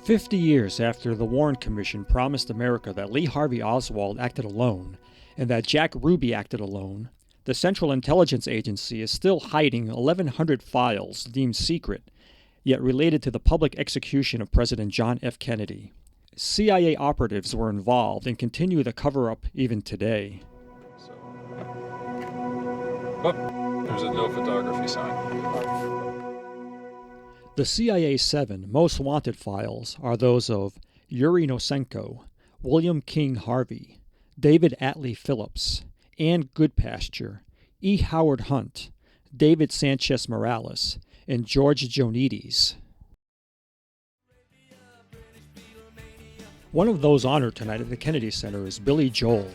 50 years after the Warren Commission promised America that Lee Harvey Oswald acted alone and that Jack Ruby acted alone, the Central Intelligence Agency is still hiding 1,100 files deemed secret, yet related to the public execution of President John F. Kennedy. CIA operatives were involved and continue the cover-up even today. Oh, there's a no photography sign. The CIA 7 most wanted files are those of Yuri Nosenko, William King Harvey, David Atlee Phillips, Ann Goodpasture, E. Howard Hunt, David Sanchez Morales, and George Jonides. One of those honored tonight at the Kennedy Center is Billy Joel.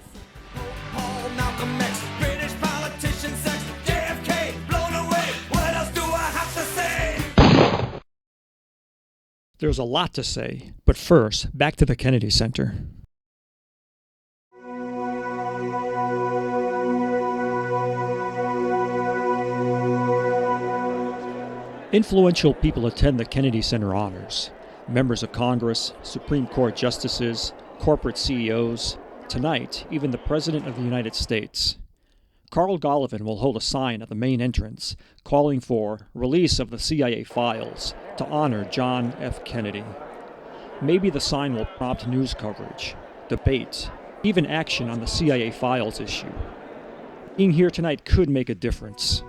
Paul, Malcolm X, British politician, sex, JFK, blown away. What else do I have to say? There's a lot to say, but first, back to the Kennedy Center. Influential people attend the Kennedy Center honors. Members of Congress, Supreme Court justices, corporate CEOs, tonight, even the President of the United States. Carl Golovin will hold a sign at the main entrance calling for release of the CIA files to honor John F. Kennedy. Maybe the sign will prompt news coverage, debate, even action on the CIA files issue. Being here tonight could make a difference.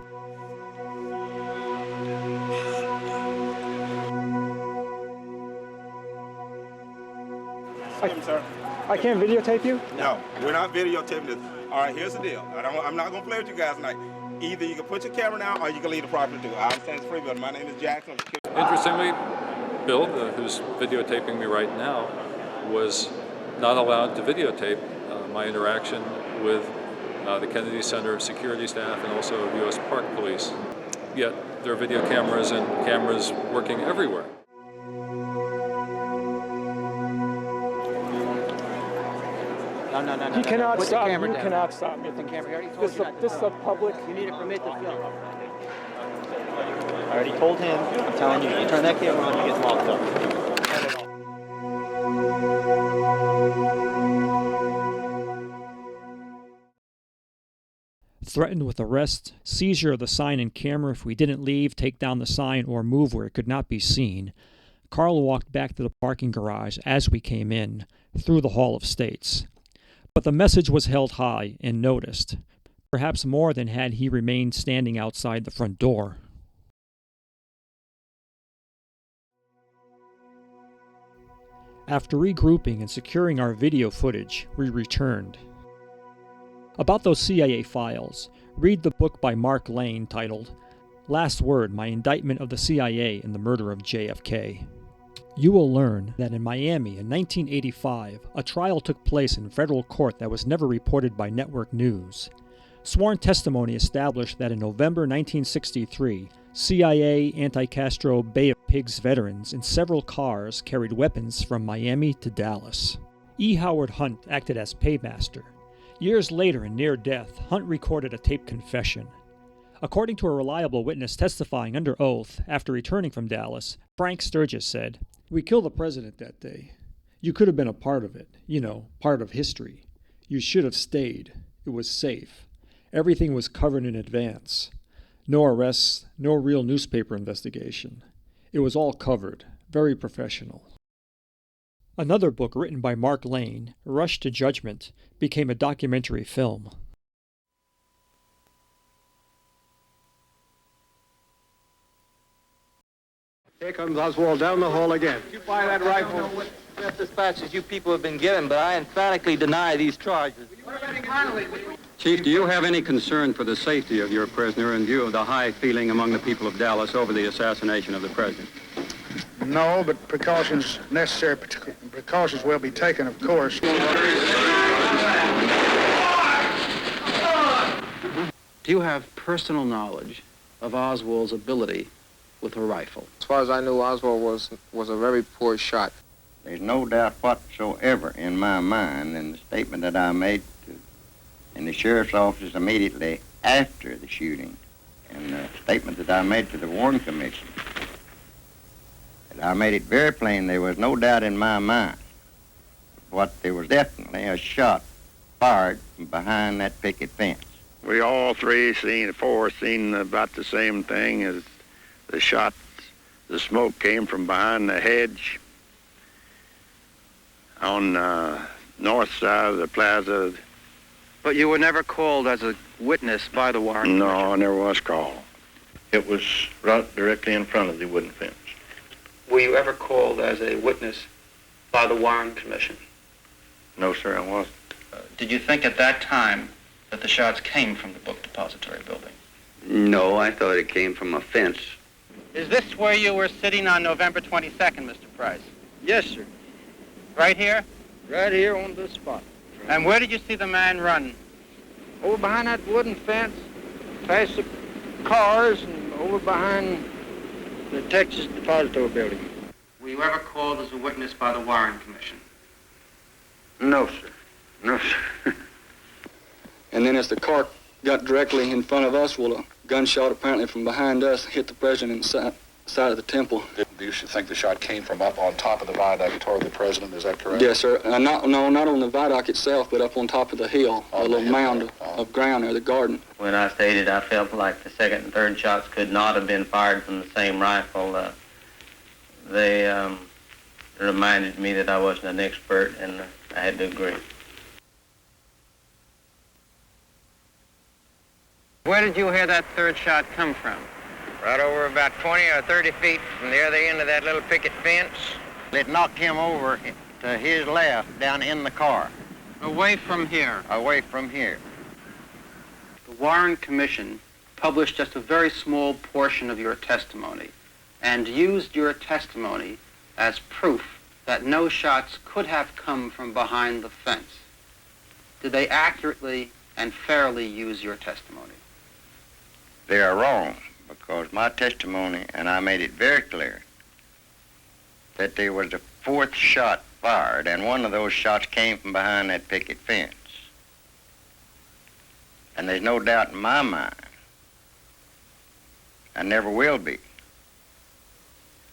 I can't videotape you? No, we're not videotaping this. All right, here's the deal. I'm not going to play with you guys tonight. Either you can put your camera down or you can leave the property too. I understand it's free, but my name is Jackson. Interestingly, Bill, who's videotaping me right now, was not allowed to videotape my interaction with the Kennedy Center security staff and also U.S. Park Police. Yet there are video cameras and cameras working everywhere. No. You cannot Put stop the me. camera You down. cannot stop me. Put the camera. I already told you not to This is a film. public. You need a permit to film. I already told him, I'm telling you, you turn that camera on, you get locked up. Threatened with arrest, seizure of the sign and camera if we didn't leave, take down the sign, or move where it could not be seen, Carl walked back to the parking garage as we came in, through the Hall of States. But the message was held high and noticed, perhaps more than had he remained standing outside the front door. After regrouping and securing our video footage, we returned. About those CIA files, read the book by Mark Lane titled Last Word, My Indictment of the CIA in the Murder of JFK. You will learn that in Miami in 1985, a trial took place in federal court that was never reported by network news. Sworn testimony established that in November 1963, CIA anti-Castro Bay of Pigs veterans in several cars carried weapons from Miami to Dallas. E. Howard Hunt acted as paymaster. Years later, in near death, Hunt recorded a taped confession. According to a reliable witness testifying under oath after returning from Dallas, Frank Sturgis said, "We killed the president that day. You could have been a part of it, part of history. You should have stayed. It was safe. Everything was covered in advance. No arrests, no real newspaper investigation. It was all covered, very professional." Another book written by Mark Lane, Rush to Judgment, became a documentary film. Here comes Oswald down the hall again. You buy that rifle? What dispatches you people have been given, but I emphatically deny these charges. Chief, do you have any concern for the safety of your prisoner in view of the high feeling among the people of Dallas over the assassination of the president? No, but necessary precautions will be taken, of course. Do you have personal knowledge of Oswald's ability with a rifle? As far as I knew, Oswald was a very poor shot. There's no doubt whatsoever in my mind in the statement that I made in the sheriff's office immediately after the shooting and the statement that I made to the Warren Commission. I made it very plain there was no doubt in my mind. But there was definitely a shot fired from behind that picket fence. We all four seen about the same thing as the shot. The smoke came from behind the hedge on the north side of the plaza. But you were never called as a witness by the Warren No, Commission? I never was called. It was right directly in front of the wooden fence. Were you ever called as a witness by the Warren Commission? No, sir, I wasn't. Did you think at that time that the shots came from the book depository building? No, I thought it came from a fence. Is this where you were sitting on November 22nd, Mr. Price? Yes, sir. Right here? Right here on this spot. And where did you see the man run? Over behind that wooden fence, past the cars, and over behind the Texas Depository Building. Were you ever called as a witness by the Warren Commission? No, sir. No, sir. And then as the car got directly in front of us, well, a gunshot apparently from behind us hit the president side of the temple. Do you think the shot came from up on top of the viaduct toward the president? Is that correct? Yes, sir. Not on the viaduct itself, but up on top of the hill, a little mound of ground there, the garden. When I stated I felt like the second and third shots could not have been fired from the same rifle, they reminded me that I wasn't an expert, and I had to agree. Where did you hear that third shot come from? Right over about 20 or 30 feet from the other end of that little picket fence. It knocked him over to his left down in the car. Away from here? Away from here. The Warren Commission published just a very small portion of your testimony and used your testimony as proof that no shots could have come from behind the fence. Did they accurately and fairly use your testimony? They are wrong, because my testimony, and I made it very clear, that there was a fourth shot fired, and one of those shots came from behind that picket fence. And there's no doubt in my mind, and never will be,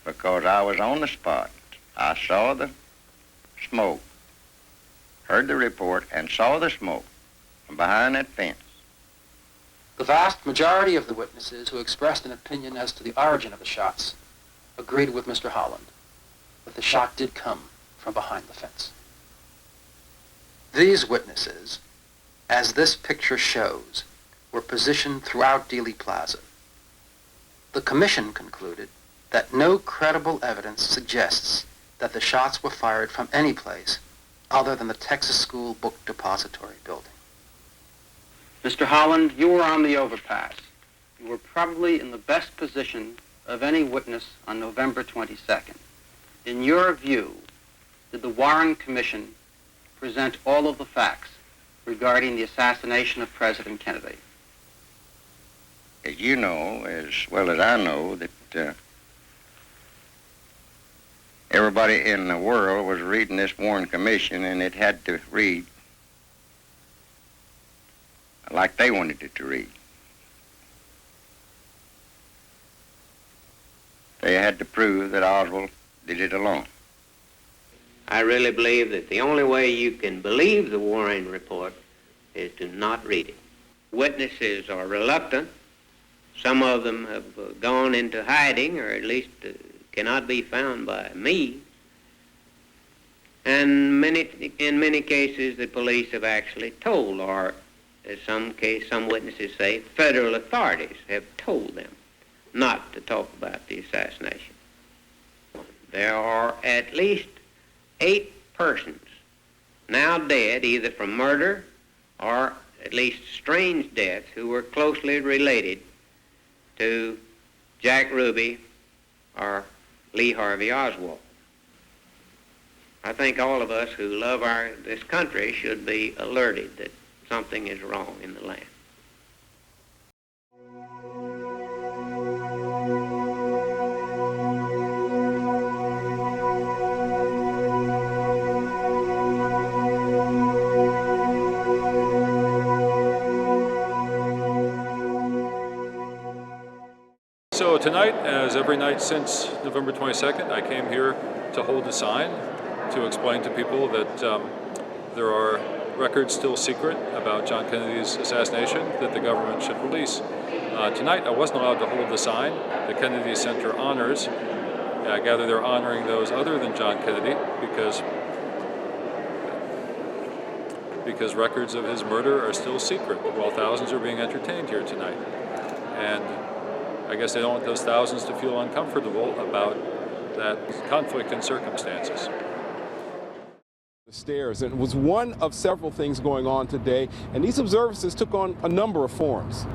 because I was on the spot. I saw the smoke, heard the report, and saw the smoke from behind that fence. The vast majority of the witnesses who expressed an opinion as to the origin of the shots agreed with Mr. Holland that the shot did come from behind the fence. These witnesses, as this picture shows, were positioned throughout Dealey Plaza. The commission concluded that no credible evidence suggests that the shots were fired from any place other than the Texas School Book Depository building. Mr. Holland, you were on the overpass. You were probably in the best position of any witness on November 22nd. In your view, did the Warren Commission present all of the facts regarding the assassination of President Kennedy? As you know, as well as I know, that everybody in the world was reading this Warren Commission, and it had to read like they wanted it to read. They had to prove that Oswald did it alone. I really believe that the only way you can believe the Warren report is to not read it. Witnesses are reluctant. Some of them have gone into hiding, or at least cannot be found by me. And in many cases, the police have actually told, or in some witnesses say, federal authorities have told them not to talk about the assassination. There are at least 8 persons now dead, either from murder or at least strange deaths, who were closely related to Jack Ruby or Lee Harvey Oswald. I think all of us who love this country should be alerted that something is wrong in the land. So Tonight, as every night since November 22nd, I came here to hold a sign to explain to people that there are records still secret about John Kennedy's assassination that the government should release. Tonight, I wasn't allowed to hold the sign. The Kennedy Center honors. I gather they're honoring those other than John Kennedy because records of his murder are still secret, while thousands are being entertained here tonight. And I guess they don't want those thousands to feel uncomfortable about that conflict in circumstances. The stairs, and it was one of several things going on today, and these observances took on a number of forms.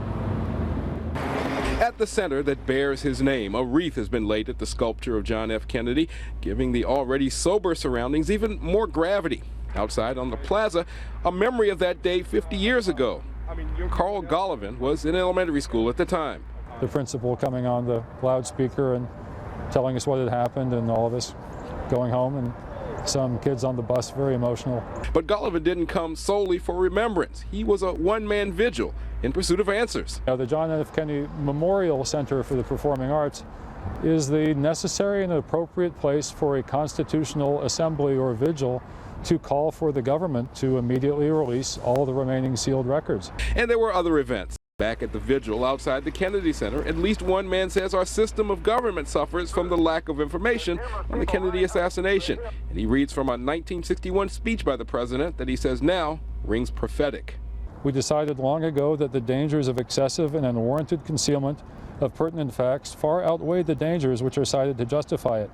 At the center that bears his name, a wreath has been laid at the sculpture of John F. Kennedy, giving the already sober surroundings even more gravity. Outside on the plaza, a memory of that day 50 years ago. Carl Golovin was in elementary school at the time. The principal coming on the loudspeaker and telling us what had happened, and all of us going home, and some kids on the bus very emotional. But Golovin didn't come solely for remembrance. He was a one-man vigil in pursuit of answers. The John F. Kennedy Memorial Center for the Performing Arts is the necessary and appropriate place for a constitutional assembly or vigil to call for the government to immediately release all the remaining sealed records. And there were other events. Back at the vigil outside the Kennedy Center, at least one man says our system of government suffers from the lack of information on the Kennedy assassination. And he reads from a 1961 speech by the president that he says now rings prophetic. We decided long ago that the dangers of excessive and unwarranted concealment of pertinent facts far outweigh the dangers which are cited to justify it.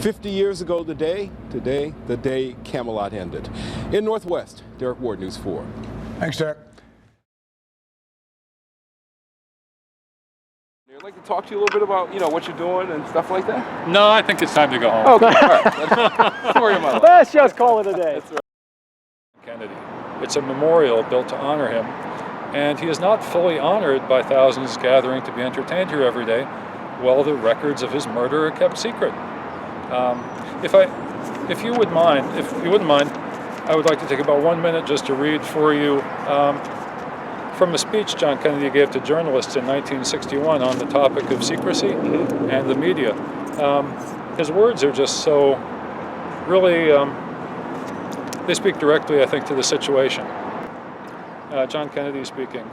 50 years ago today, the day Camelot ended. In Northwest, Derek Ward, News 4. Thanks, Derek. I'd like to talk to you a little bit about, what you're doing and stuff like that. No, I think it's time to go home. Okay, all right. Story of my life. Let's just call it a day. Kennedy. It's a memorial built to honor him, and he is not fully honored by thousands gathering to be entertained here every day, while the records of his murder are kept secret. If you wouldn't mind, I would like to take about 1 minute just to read for you from a speech John Kennedy gave to journalists in 1961 on the topic of secrecy and the media. His words are just so really, they speak directly, I think, to the situation. John Kennedy speaking.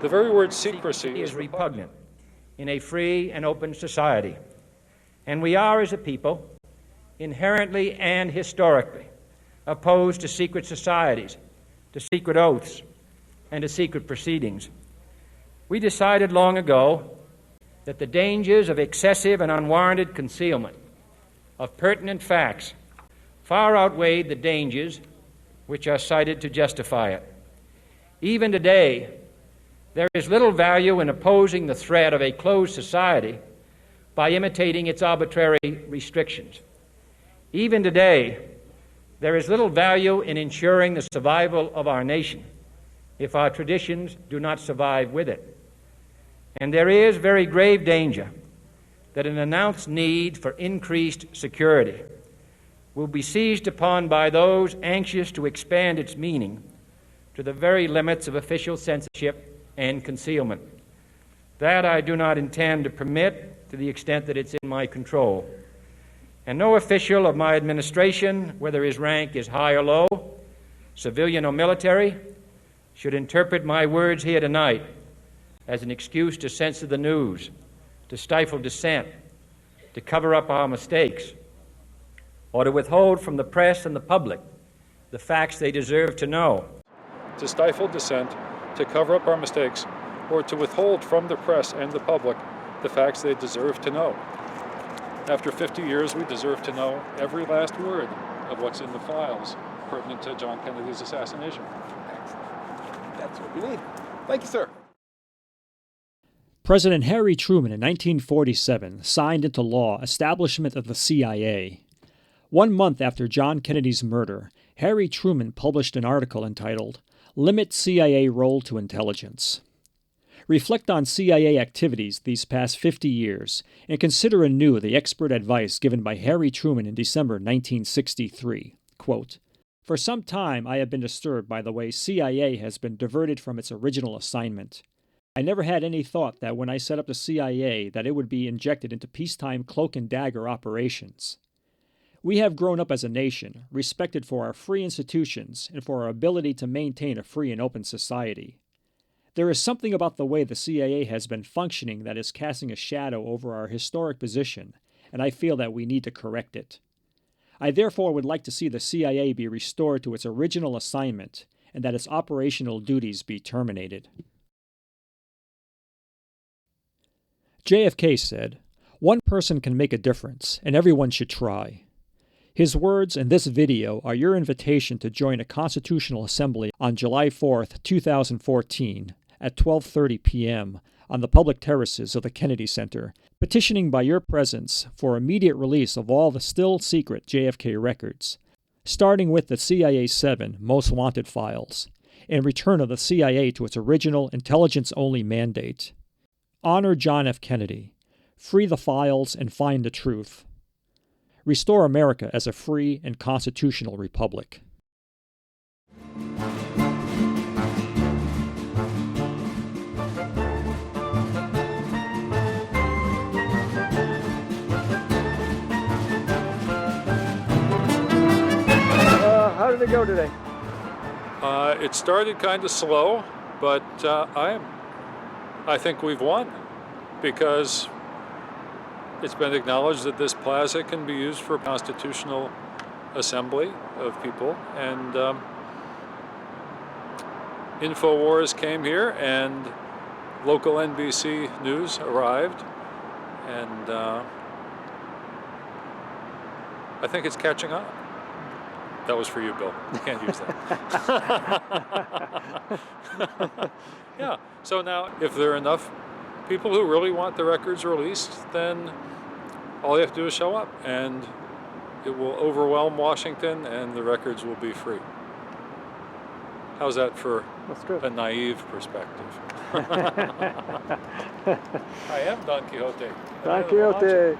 The very word secrecy is repugnant in a free and open society. And we are, as a people, inherently and historically opposed to secret societies, to secret oaths, and to secret proceedings. We decided long ago that the dangers of excessive and unwarranted concealment of pertinent facts far outweighed the dangers which are cited to justify it. Even today, there is little value in opposing the threat of a closed society by imitating its arbitrary restrictions. Even today, there is little value in ensuring the survival of our nation if our traditions do not survive with it. And there is very grave danger that an announced need for increased security will be seized upon by those anxious to expand its meaning to the very limits of official censorship and concealment. That I do not intend to permit to the extent that it's in my control. And no official of my administration, whether his rank is high or low, civilian or military, should interpret my words here tonight as an excuse to censor the news, to stifle dissent, to cover up our mistakes, or to withhold from the press and the public the facts they deserve to know. To stifle dissent, to cover up our mistakes, or to withhold from the press and the public the facts they deserve to know. After 50 years, we deserve to know every last word of what's in the files pertinent to John Kennedy's assassination. That's what we need. Thank you, sir. President Harry Truman in 1947 signed into law establishment of the CIA. 1 month after John Kennedy's murder, Harry Truman published an article entitled, "Limit CIA Role to Intelligence." Reflect on CIA activities these past 50 years and consider anew the expert advice given by Harry Truman in December 1963. Quote, "For some time I have been disturbed by the way CIA has been diverted from its original assignment. I never had any thought that when I set up the CIA that it would be injected into peacetime cloak and dagger operations. We have grown up as a nation, respected for our free institutions and for our ability to maintain a free and open society. There is something about the way the CIA has been functioning that is casting a shadow over our historic position, and I feel that we need to correct it. I therefore would like to see the CIA be restored to its original assignment and that its operational duties be terminated. JFK said, "One person can make a difference, and everyone should try." His words in this video are your invitation to join a constitutional assembly on July 4th, 2014 at 12:30 p.m. on the public terraces of the Kennedy Center, petitioning by your presence for immediate release of all the still secret JFK records, starting with the CIA-7 Most Wanted files, and return of the CIA to its original intelligence-only mandate. Honor John F. Kennedy. Free the files and find the truth. Restore America as a free and constitutional republic. How did it go today? It started kind of slow, but I think we've won because it's been acknowledged that this plaza can be used for constitutional assembly of people, and InfoWars came here, and local NBC News arrived, and I think it's catching on. That was for you, Bill. You can't use that. Yeah, so now if there are enough people who really want the records released, then all you have to do is show up, and it will overwhelm Washington, and the records will be free. How's that for a naive perspective? I am Don Quixote. Don Quixote.